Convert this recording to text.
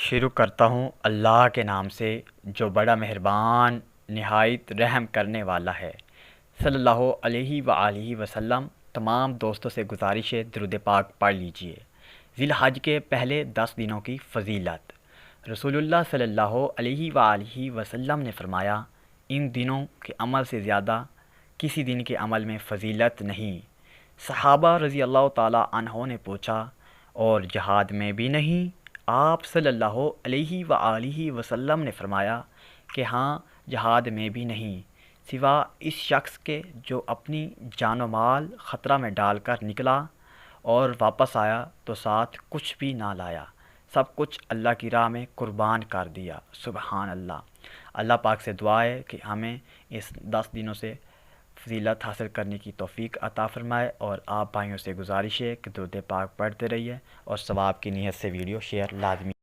शुरू करता हूँ अल्लाह के नाम से जो बड़ा मेहरबान निहायत रहम करने वाला है। सल्लल्लाहु अलैहि व आलिहि वसल्लम। तमाम दोस्तों से गुजारिश है दुरूद पाक पढ़ लीजिए। ज़िलहज के पहले 10 दिनों की फ़जीलत। रसूलुल्लाह सल्लल्लाहु अलैहि व आलिहि वसल्लम ने फ़रमाया, इन दिनों के अमल से ज़्यादा किसी दिन के अमल में फ़जीलत नहीं। सहाबा रज़ी अल्लाह ताला अन्हों ने पूछा, और जहाद में भी नहीं? आप सल्लल्लाहु अलैहि व आलिहि वसल्लम ने फ़रमाया कि हाँ, जहाद में भी नहीं, सिवा इस शख्स के जो अपनी जान माल ख़तरा में डालकर निकला और वापस आया तो साथ कुछ भी ना लाया, सब कुछ अल्लाह की राह में कुर्बान कर दिया। सुबहान अल्लाह। अल्लाह पाक से दुआ है कि हमें इस 10 दिनों से फ़जीलत हासिल करने की तौफ़ीक अता फ़रमाए। और आप भाइयों से गुजारिश है कि दुरूद पाक पढ़ते रहिए और सवाब की नीयत से वीडियो शेयर लाजमी